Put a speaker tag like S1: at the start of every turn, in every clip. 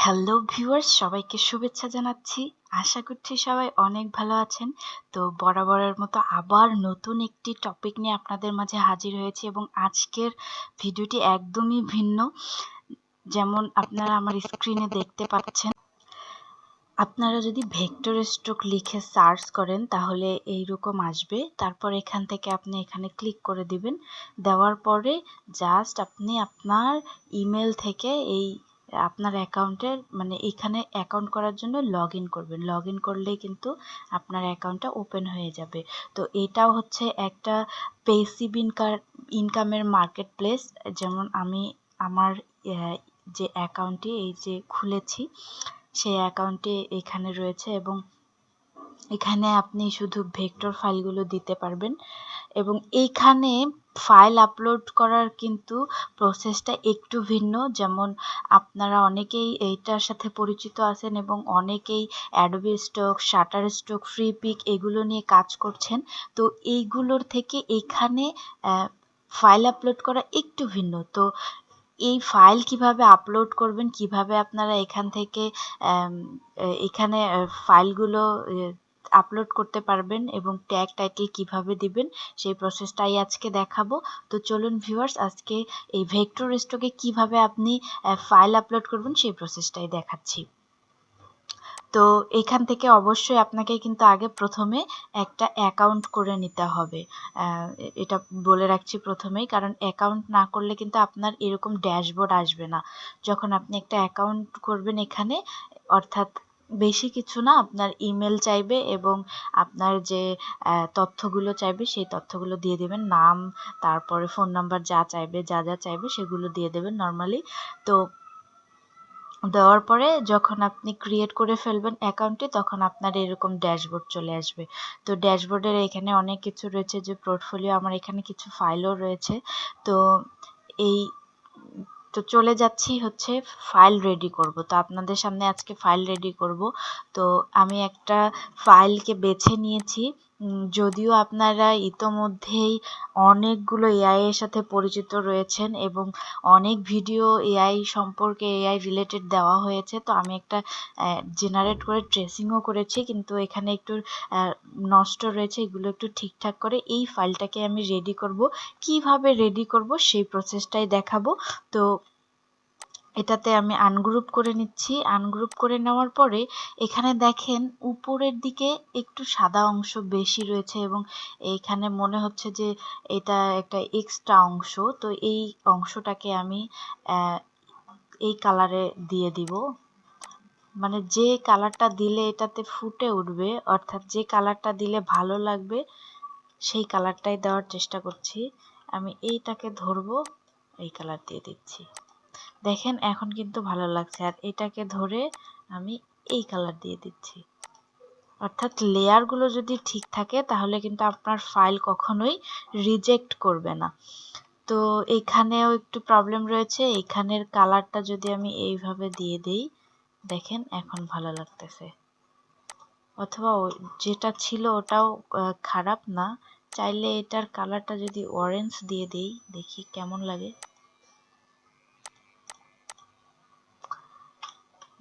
S1: Hello viewers, সবাইকে শুভেচ্ছা জানাচ্ছি। আশা করছি সবাই অনেক ভালো আছেন। তো বরাবরের মতো আবার নতুন একটি টপিক নিয়ে আপনাদের মাঝে হাজির হয়েছি এবং আজকের ভিডিওটি একদমই ভিন্ন। যেমন আপনারা আমার স্ক্রিনে দেখতে পাচ্ছেন, আপনারা যদি ভেক্টর স্ট্রোক লিখে সার্চ করেন তাহলে এইরকম আসবে। তারপর এখান থেকে আপনি এখানে ক্লিক করে দিবেন। দেওয়ার পরে জাস্ট আপনি আপনার ইমেল থেকে আপনার অ্যাকাউন্টের এখানে অ্যাকাউন্ট করার জন্য লগ ইন করবেন। লগ ইন করলেই কিন্তু আপনার অ্যাকাউন্টটা ওপেন হয়ে যাবে। তো এটাও হচ্ছে একটা পেসিভ ইনকামের মার্কেট প্লেস। যেমন আমি আমার যে অ্যাকাউন্টটি এই যে খুলেছি, সেই অ্যাকাউন্টে এখানে রয়েছে এবং এখানে আপনি শুধু ভেক্টর ফাইলগুলো দিতে পারবেন এবং এইখানে ফাইল আপলোড করার কিন্তু প্রসেসটা একটু ভিন্ন। যেমন আপনারা অনেকেই এইটার সাথে পরিচিত আছেন এবং অনেকেই Adobe Stock, Shutterstock, Freepik এগুলো নিয়ে কাজ করছেন। তো এইগুলোর থেকে এখানে ফাইল আপলোড করা একটু ভিন্ন। তো এই ফাইল কিভাবে আপলোড করবেন, কিভাবে আপনারা এখান থেকে এখানে ফাইলগুলো আপলোড করতে পারবেন এবং ট্যাগ টাইটেল কিভাবে দিবেন, সেই প্রসেসটাই আজকে দেখাবো। তো চলুন ভিউয়ার্স, আজকে এই ভেক্টর স্টকে কিভাবে আপনি ফাইল আপলোড করবেন সেই প্রসেসটাই দেখাচ্ছি। তো এখান থেকে অবশ্যই আপনাকে কিন্তু আগে প্রথমে একটা অ্যাকাউন্ট করে নিতে হবে। এটা বলে রাখছি প্রথমেই, কারণ অ্যাকাউন্ট না করলে কিন্তু আপনার এরকম ড্যাশবোর্ড আসবে না। যখন আপনি একটা অ্যাকাউন্ট করবেন এখানে, অর্থাৎ বেশি কিছু না, আপনার ইমেল চাইবে এবং আপনার যে তথ্যগুলো চাইবে সেই তথ্যগুলো দিয়ে দেবেন। নাম, তারপরে ফোন নাম্বার, যা চাইবে, যা যা চাইবে সেগুলো দিয়ে দেবেন নর্মালি। তো দেওয়ার পরে যখন আপনি ক্রিয়েট করে ফেলবেন অ্যাকাউন্টটি, তখন আপনার এরকম ড্যাশবোর্ড চলে আসবে। তো ড্যাশবোর্ডের এখানে অনেক কিছু রয়েছে, যে পোর্টফোলিও, আমার এখানে কিছু ফাইলও রয়েছে। তো এই তো চলে যাচ্ছি হচ্ছে ফাইল রেডি করব। তো আপনাদের সামনে আজকে ফাইল রেডি করব। তো আমি একটা ফাইলকে বেছে নিয়েছি। যদিও আপনারা ইতোমধ্যেই অনেকগুলো এআই এর সাথে পরিচিত রয়েছেন এবং অনেক ভিডিও এআই সম্পর্কে, এআই রিলেটেড দেওয়া হয়েছে। তো আমি একটা জেনারেট করে ট্রেসিংও করেছি, কিন্তু এখানে একটু নষ্ট রয়েছে, এগুলো একটু ঠিকঠাক করে এই ফাইলটাকে আমি রেডি করব। কিভাবে রেডি করব সেই প্রসেসটাই দেখাবো। তো এটাতে আমি আনগ্রুপ করে নিচ্ছি। আনগ্রুপ করে নেওয়ার পরে এখানে দেখেন উপরের দিকে একটু সাদা অংশ বেশি রয়েছে এবং এইখানে মনে হচ্ছে যে এটা একটা এক্সট্রা অংশ। তো এই অংশটাকে আমি এই কালারে দিয়ে দিব। মানে যে কালারটা দিলে এটাতে ফুটে উঠবে, অর্থাৎ যে কালারটা দিলে ভালো লাগবে সেই কালারটাই দেওয়ার চেষ্টা করছি। আমি এইটাকে ধরবো, এই কালার দিয়ে দিচ্ছি। দেখেন এখন কিন্তু ভালো লাগছে। আর এটাকে ধরে আমি এই কালার দিয়ে দিচ্ছি। অর্থাৎ লেয়ারগুলো যদি ঠিক থাকে তাহলে কিন্তু আপনার ফাইল কখনোই রিজেক্ট করবে না। তো এখানেও একটু প্রবলেম রয়েছে। এখানের কালারটা যদি আমি এইভাবে দিয়ে দেই, দেখেন এখন ভালো লাগতেছে। অথবা যেটা ছিল ওটাও খারাপ না। চাইলে এটার কালারটা যদি অরেঞ্জ দিয়ে দেই, দেখি কেমন লাগে।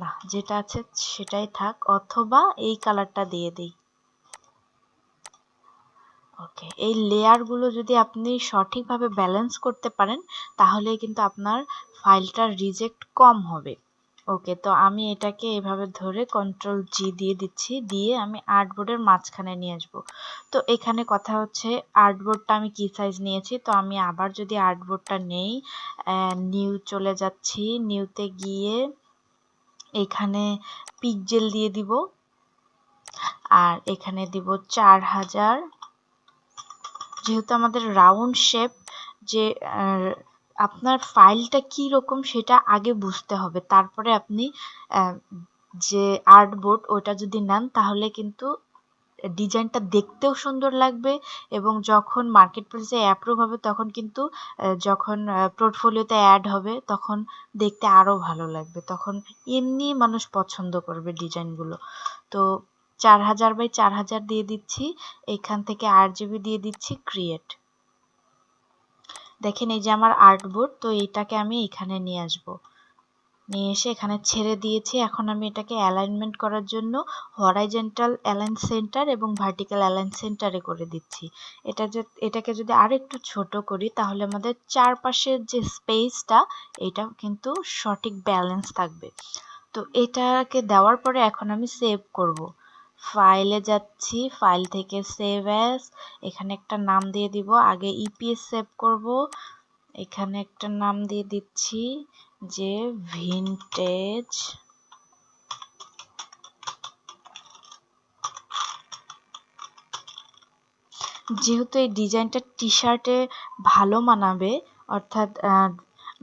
S1: না, যেটা আছে সেটাই থাক, অথবা এই কালারটা দিয়ে দিই। ওকে, এই লেয়ারগুলো যদি আপনি সঠিকভাবে ব্যালেন্স করতে পারেন তাহলে কিন্তু আপনার ফাইলটার রিজেক্ট কম হবে। ওকে, তো আমি এটাকে এভাবে ধরে কন্ট্রোল জি দিয়ে দিচ্ছি, দিয়ে আমি আর্টবোর্ডের মাঝখানে নিয়ে আসবো। তো এখানে কথা হচ্ছে আর্টবোর্ডটা আমি কি সাইজ নিয়েছি। তো আমি আবার যদি আর্টবোর্ডটা নেই, নিউ চলে যাচ্ছি, নিউতে গিয়ে এখানে পিক্সেল দিয়ে দিব আর এখানে দিব 4000। যেহেতু আমাদের রাউন্ড শেপ, যে আপনার ফাইলটা কি রকম সেটা আগে বুঝতে হবে, তারপরে আপনি যে আর্টবোর্ড ওটা যদি নেন তাহলে কিন্তু ডিজাইনটা দেখতেও সুন্দর লাগবে এবং যখন মার্কেট প্লেসে অ্যাপ্রুভ হবে তখন কিন্তু যখন পোর্টফোলিওতে অ্যাড হবে তখন দেখতে আরও ভালো লাগবে, তখন এমনি মানুষ পছন্দ করবে ডিজাইনগুলো। তো 4000 বাই 4000 দিয়ে দিচ্ছি, এখান থেকে RGB দিয়ে দিচ্ছি ক্রিয়েট। দেখেন এই যে আমার আর্টবোর্ড, তো এইটাকে আমি এখানে নিয়ে আসব। নিয়ে এসে এখানে ছেড়ে দিয়েছি। এখন আমি এটাকে অ্যালাইনমেন্ট করার জন্য হরাইজন্টাল অ্যালাইন সেন্টার এবং ভার্টিক্যাল অ্যালাইন সেন্টারে করে দিচ্ছি। এটাকে যদি আরেকটু ছোট করি তাহলে আমাদের চারপাশের যে স্পেসটা এটা কিন্তু সঠিক ব্যালেন্স থাকবে। তো এটাকে দেওয়ার পরে এখন আমি সেভ করব। ফাইলে যাচ্ছি, ফাইল থেকে সেভ অ্যাজ, এখানে একটা নাম দিয়ে দিব। আগে ইপিএস সেভ করব, এখানে একটা নাম দিয়ে দিচ্ছি যে ভিনটেজ। যেহেতু এই ডিজাইনটা টি শার্টে ভালো মানাবে, অর্থাৎ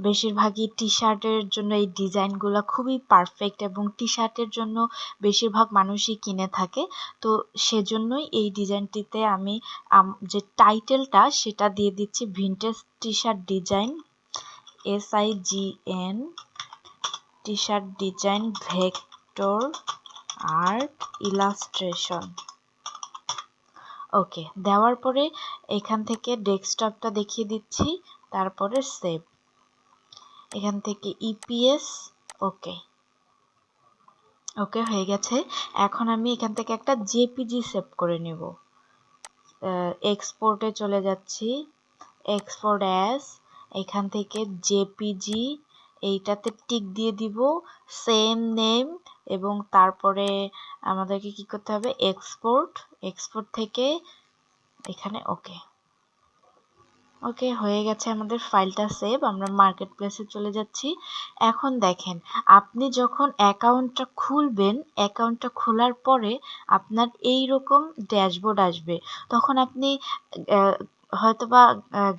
S1: বেশিরভাগই টি শার্টের জন্য এই ডিজাইনগুলো খুবই পারফেক্ট এবং টি শার্টের জন্য বেশিরভাগ মানুষই কিনে থাকে। তো সেজন্যই এই ডিজাইনটিতে আমি যে টাইটেলটা সেটা দিয়ে দিচ্ছি vintage T shirt design, SIGN T shirt design vector art illustration. Okay, দেওয়ার পরে এখান থেকে ডেস্কটপটা দেখিয়ে দিচ্ছি, তারপরে সেভ, এখান থেকে ইপিএস। ওকে, ওকে হয়ে গেছে। এখন আমি এখান থেকে একটা জেপিজি সেভ করে নেব। এক্সপোর্টে চলে যাচ্ছি, এক্সপোর্ট অ্যাজ, এখান থেকে জেপিজি এইটাতে টিক দিয়ে দিব, সেম নেম, এবং তারপরে আমাদেরকে কি করতে হবে, এক্সপোর্ট, এক্সপোর্ট থেকে এখানে ওকে। ওকে হয়ে গেছে আমাদের ফাইলটা সেভ। আমরা মার্কেট প্লেসে চলে যাচ্ছি। এখন দেখেন, আপনি যখন অ্যাকাউন্টটা খুলবেন, অ্যাকাউন্টটা খোলার পরে আপনার এই রকম ড্যাশবোর্ড আসবে। তখন আপনি হয়তোবা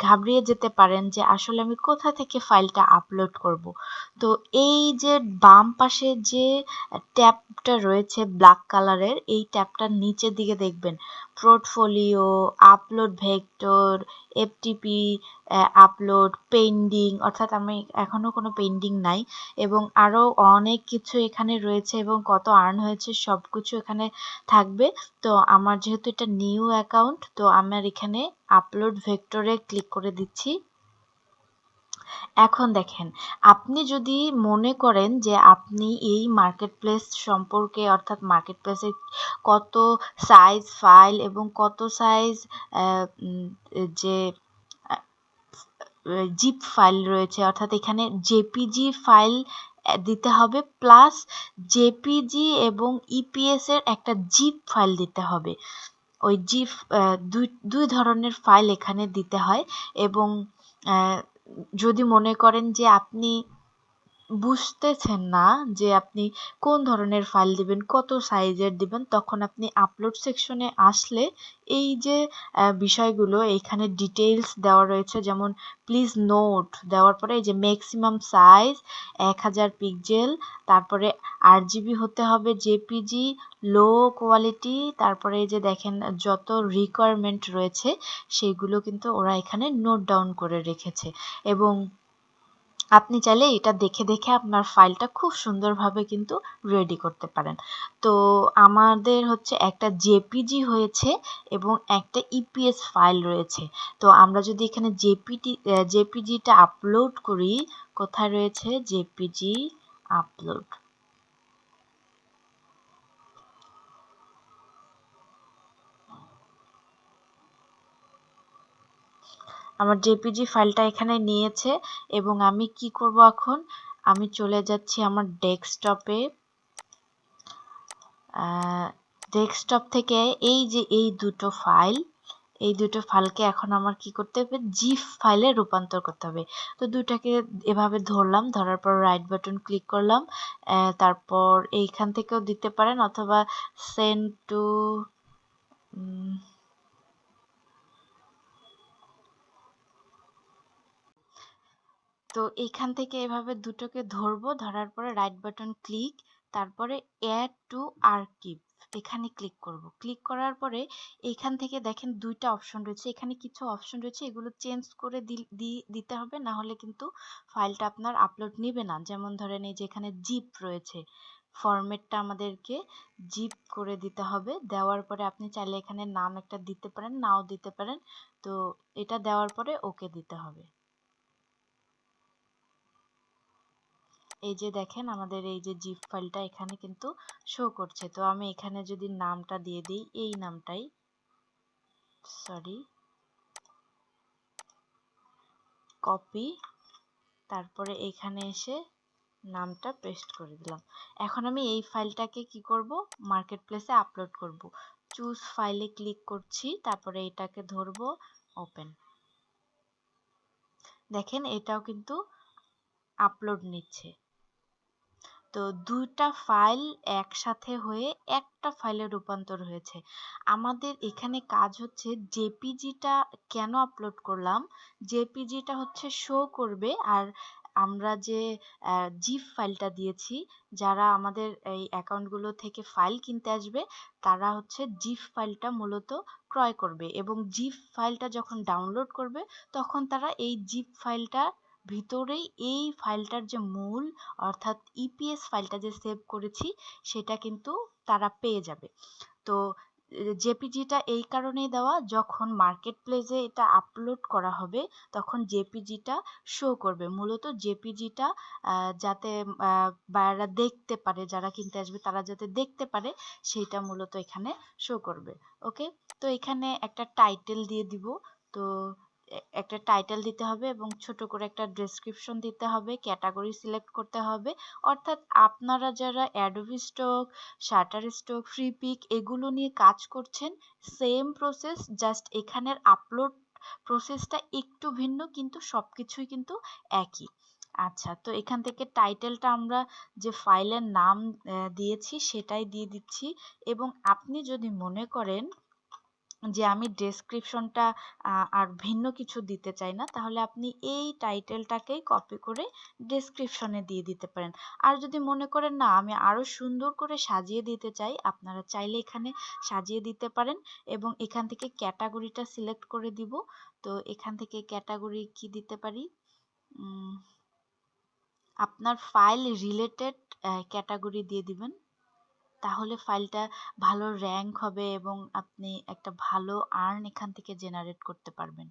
S1: ঘাবড়িয়ে যেতে পারেন যে আসলে আমি কোথা থেকে ফাইলটা আপলোড করব। তো এই যে বাম পাশে যে ট্যাবটা রয়েছে ব্ল্যাক কালারের, এই ট্যাবটার নিচের দিকে দেখবেন portfolio, upload vector, FTP upload, pending, অর্থাৎ আমি এখনো কোনো পেন্ডিং নাই, এবং আরও অনেক কিছু এখানে রয়েছে এবং কত আর্ন হয়েছে সব কিছু এখানে থাকবে। তো আমার যেহেতু এটা নিউ অ্যাকাউন্ট, তো আমার এখানে আপলোড ভেক্টরে ক্লিক করে দিচ্ছি। এখন দেখেন, আপনি যদি মনে করেন যে আপনি এই মার্কেট প্লেস সম্পর্কে, অর্থাৎ মার্কেট প্লেসে কত সাইজ ফাইল এবং কত সাইজ যে জিপ ফাইল রয়েছে, অর্থাৎ এখানে জেপিজি ফাইল দিতে হবে, প্লাস জেপিজি এবং ইপিএস এর একটা জিপ ফাইল দিতে হবে। ওই জিপ দুই ধরনের ফাইল এখানে দিতে হয়। এবং যদি মনে করেন যে আপনি বুঝতেছেন না যে আপনি কোন ধরনের ফাইল দিবেন, কত সাইজের দিবেন, তখন আপনি আপলোড সেকশনে আসলে এই যে বিষয়গুলো এখানে ডিটেইলস দেওয়া রয়েছে, যেমন প্লিজ নোট দেওয়ার পরে এই যে ম্যাক্সিমাম সাইজ 1000 পিক্সেল, তারপরে আরজিবি হতে হবে, জেপিজি, লো কোয়ালিটি, তারপরে এই যে দেখেন যত রিকোয়ারমেন্ট রয়েছে সেগুলো কিন্তু ওরা এখানে নোট ডাউন করে রেখেছে। এবং আপনি চাইলে এটা দেখে দেখে আপনার ফাইলটা খুব সুন্দরভাবে কিন্তু রেডি করতে পারেন। তো আমাদের হচ্ছে একটা জেপিজি হয়েছে এবং একটা ইপিএস ফাইল রয়েছে। তো আমরা যদি এখানে জেপিজিটা আপলোড করি, কোথায় রয়েছে জেপিজি আপলোড, আমার জেপিজি ফাইলটা এখানে নিয়েছে। এবং আমি কি করব এখন, আমি চলে যাচ্ছি আমার ডেস্কটপে। ডেস্কটপ থেকে এই যে এই দুটো ফাইলকে এখন আমার কি করতে হবে, জিপ ফাইলে রূপান্তর করতে হবে। তো দুটাকে এভাবে ধরলাম, ধরার পর রাইট বাটন ক্লিক করলাম, তারপর এইখান থেকেও দিতে পারেন, অথবা সেন্ড টু, তো এইখান থেকে এভাবে দুটোকে ধরবো, ধরার পরে রাইট বাটন ক্লিক, তারপরে অ্যাড টু আর্কিভ, এখানে ক্লিক করব। ক্লিক করার পরে এইখান থেকে দেখেন দুইটা অপশন রয়েছে, এখানে কিছু অপশন রয়েছে, এগুলো চেঞ্জ করে দিতে হবে, না হলে কিন্তু ফাইলটা আপনার আপলোড নেবে না। যেমন ধরেন এই যে এখানে জিপ রয়েছে, ফরম্যাটটা আমাদেরকে জিপ করে দিতে হবে। দেওয়ার পরে আপনি চাইলে এখানে নাম একটা দিতে পারেন, নাও দিতে পারেন। তো এটা দেওয়ার পরে ওকে দিতে হবে। এই যে দেখেন আমাদের এই যে জিপ ফাইলটা এখানে কিন্তু শো করছে। তো আমি এখানে যদি নামটা দিয়ে দিই, এই নামটাই, সরি, কপি, তারপরে এখানে এসে নামটা পেস্ট করে দিলাম। এখন আমি এই ফাইলটাকে কি করব, মার্কেট প্লেসে আপলোড করব। চুজ ফাইলে ক্লিক করছি, তারপরে এটাকে ধরবো, ওপেন। দেখেন এটাও কিন্তু আপলোড নিচ্ছে। তো দুইটা ফাইল একসাথে হয়ে একটা ফাইলে রূপান্তর হয়েছে। আমাদের এখানে কাজ হচ্ছে জেপিজিটা কেন আপলোড করলাম, জেপিজিটা হচ্ছে শো করবে, আর আমরা যে জিপ ফাইলটা দিয়েছি, যারা আমাদের এই অ্যাকাউন্টগুলো থেকে ফাইল কিনতে আসবে তারা হচ্ছে জিপ ফাইলটা মূলত ক্রয় করবে, এবং জিপ ফাইলটা যখন ডাউনলোড করবে তখন তারা এই জিপ ফাইলটা ভিতরেই এই ফাইলটার যে মূল অর্থাৎ ইপিএস ফাইলটা যে সেভ করেছি সেটা কিন্তু তারা পেয়ে যাবে। তো জেপিজিটা এই কারণেই দেওয়া, যখন মার্কেট প্লেসে এটা আপলোড করা হবে তখন জেপিজিটা শো করবে। মূলত জেপিজিটা যাতে বায়াররা দেখতে পারে, যারা কিনতে আসবে তারা যাতে দেখতে পারে, সেইটা মূলত এখানে শো করবে। ওকে, তো এখানে একটা টাইটেল দিয়ে দিব। তো একটা টাইটেল দিতে হবে এবং ছোট করে একটা ডেসক্রিপশন দিতে হবে, ক্যাটাগরি সিলেক্ট করতে হবে। অর্থাৎ আপনারা যারা Adobe Stock, Shutterstock, Freepik এগুলো নিয়ে কাজ করছেন, সেম প্রসেস, জাস্ট এখানের আপলোড প্রসেসটা একটু ভিন্ন, কিন্তু সবকিছুই কিন্তু একই। আচ্ছা, তো এখান থেকে টাইটেলটা আমরা যে ফাইলের নাম দিয়েছি সেটাই দিয়ে দিচ্ছি। এবং আপনি যদি মনে করেন যে আমি ডেসক্রিপশনটা আর ভিন্ন কিছু দিতে চাই না, তাহলে আপনি এই টাইটেলটাকেই কপি করে ডেসক্রিপশনে দিয়ে দিতে পারেন। আর যদি মনে করেন না আমি আরো সুন্দর করে সাজিয়ে দিতে চাই, আপনারা চাইলে এখানে সাজিয়ে দিতে পারেন। এবং এখান থেকে ক্যাটাগরিটা সিলেক্ট করে দিব। তো এখান থেকে ক্যাটাগরি কি দিতে পারি, আপনার ফাইল রিলেটেড ক্যাটাগরি দিয়ে দিবেন, তাহলে ফাইলটা ভালো র্যাঙ্ক হবে এবং আপনি একটা ভালো আর্ন এখান থেকে জেনারেট করতে পারবেন।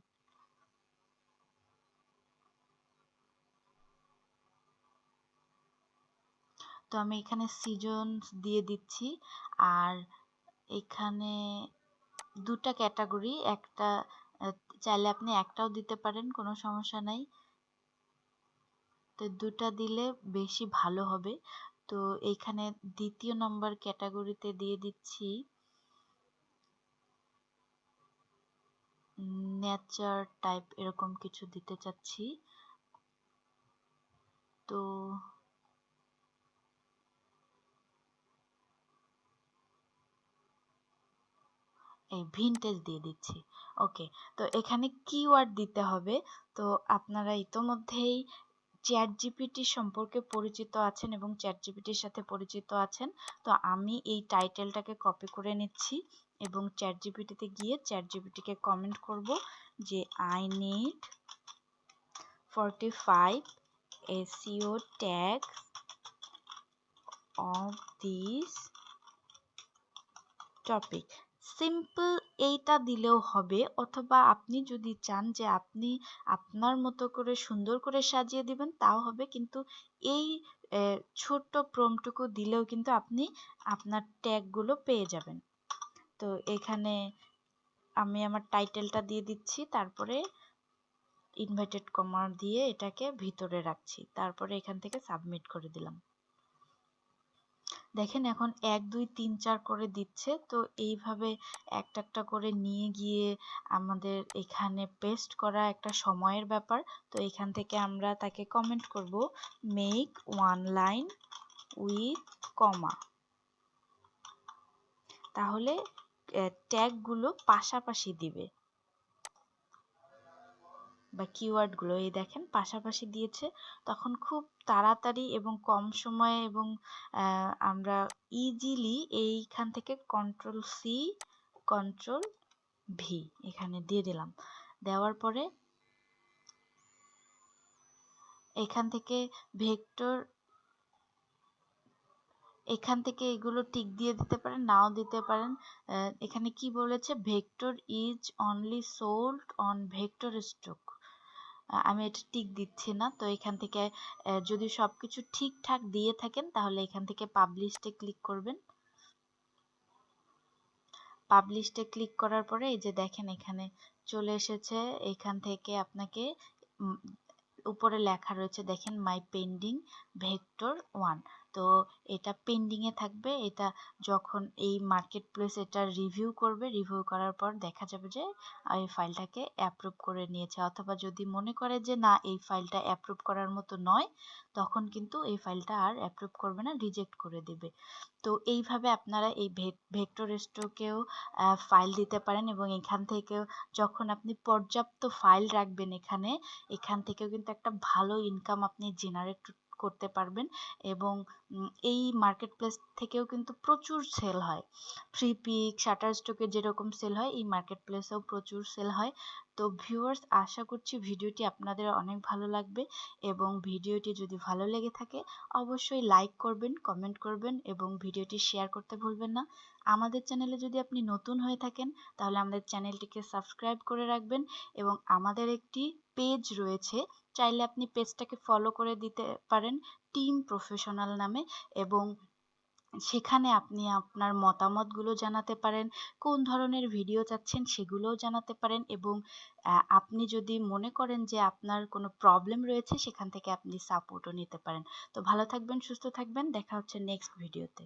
S1: তো আমি এখানে সিজনস দিয়ে দিচ্ছি, আর এখানে দুটা ক্যাটাগরি, একটা চাইলে আপনি একটাও দিতে পারেন, কোনো সমস্যা নাই। তো দুটা দিলে বেশি ভালো হবে। তো এইখানে দ্বিতীয় নম্বর ক্যাটাগরিতে দিয়ে দিচ্ছি নেচার টাইপ, এরকম কিছু দিতে চাচ্ছি। তো এই ভিনটেজ দিয়ে দিচ্ছি। ওকে, তো এখানে কিওয়ার্ড দিতে হবে। তো আপনারা ইতোমধ্যেই চ্যাট জিপিটি সম্পর্কে পরিচিত আছেন এবং চ্যাট জিপিটির সাথে পরিচিত আছেন। তো আমি এই টাইটেলটাকে কপি করে নিচ্ছি এবং চ্যাট জিপিটিতে গিয়ে চ্যাট জিপিটিকে কমেন্ট করব যে I need 45 SEO tags of this topic. Simple এইটা দিলেও হবে, অথবা আপনি যদি চান যে আপনি আপনার মতো করে সুন্দর করে সাজিয়ে দিবেন তাও হবে, কিন্তু এই ছোট্ট প্রম্পটুকু দিলেও কিন্তু আপনি আপনার ট্যাগগুলো পেয়ে যাবেন। তো এখানে আমি আমার টাইটেলটা দিয়ে দিচ্ছি, তারপরে ইনভার্টেড কমা দিয়ে এটাকে ভিতরে রাখছি, তারপরে এখান থেকে সাবমিট করে দিলাম। দেখেন এখন 1 2 3 4 করে দিচ্ছে। তো এইভাবে একটা একটা করে নিয়ে গিয়ে আমাদের এখানে পেস্ট করা একটা সময়ের ব্যাপার। তো এখান থেকে আমরা তাকে কমেন্ট করব মেক ওয়ান লাইন উইথ কমা, তাহলে ট্যাগগুলো পাশাপাশি দিবে বা কিওয়ার্ডগুলো, এই দেখেন পাশাপাশি দিয়েছে, তখন খুব তাড়াতাড়ি এবং কম সময়ে এবং আমরা ইজিলি এইখান থেকে কন্ট্রোল সি কন্ট্রোল ভি এখানে দিয়ে দিলাম। দেওয়ার পরে এখান থেকে ভেক্টর, এখান থেকে এগুলো টিক দিয়ে দিতে পারেন, নাও দিতে পারেন। এখানে কি বলেছে, vector is only sold on vector stock. আমি এটা টিক দিচ্ছি না। তো এখান থেকে যদি সবকিছু ঠিকঠাক দিয়ে থাকেন তাহলে এখান থেকে পাবলিশে ক্লিক করবেন। পাবলিশে ক্লিক করার পরে এই যে দেখেন এখানে চলে এসেছে। এখান থেকে আপনাকে উপরে লেখা রয়েছে দেখেন মাই পেন্ডিং ভেক্টর 1। তো এটা পেন্ডিংয়ে থাকবে। এটা যখন এই মার্কেট প্লেস এটা রিভিউ করবে, রিভিউ করার পর দেখা যাবে যে এই ফাইলটাকে অ্যাপ্রুভ করে নিয়েছে, অথবা যদি মনে করে যে না এই ফাইলটা অ্যাপ্রুভ করার মতো নয়, তখন কিন্তু এই ফাইলটা আর অ্যাপ্রুভ করবে না, রিজেক্ট করে দেবে। তো এইভাবে আপনারা এই ভেক্টর স্টকেও ফাইল দিতে পারেন, এবং এখান থেকেও যখন আপনি পর্যাপ্ত ফাইল রাখবেন এখান থেকেও কিন্তু একটা ভালো ইনকাম আপনি জেনারেট করতে পারবেন। এবং এই মার্কেট প্লেস থেকেও কিন্তু প্রচুর সেল হয়। ফ্রি পিক, শাটার স্টকে যেরকম সেল হয় এই মার্কেট প্লেসেও প্রচুর সেল হয়। তো ভিউয়ার্স, আশা করছি ভিডিওটি আপনাদের অনেক ভালো লাগবে, এবং ভিডিওটি যদি ভালো লেগে থাকে অবশ্যই লাইক করবেন, কমেন্ট করবেন এবং ভিডিওটি শেয়ার করতে ভুলবেন না। আমাদের চ্যানেলে যদি আপনি নতুন হয়ে থাকেন তাহলে আমাদের চ্যানেলটিকে সাবস্ক্রাইব করে রাখবেন, এবং আমাদের একটি পেজ রয়েছে, চাইলে আপনি পেজটাকে ফলো করে দিতে পারেন টিম প্রফেশনাল নামে, এবং সেখানে আপনি আপনার মতামতগুলো জানাতে পারেন, কোন ধরনের ভিডিও চাচ্ছেন সেগুলোও জানাতে পারেন, এবং আপনি যদি মনে করেন যে আপনার কোনো প্রবলেম রয়েছে সেখান থেকে আপনি সাপোর্টও নিতে পারেন। তো ভালো থাকবেন, সুস্থ থাকবেন, দেখা হচ্ছে নেক্সট ভিডিওতে।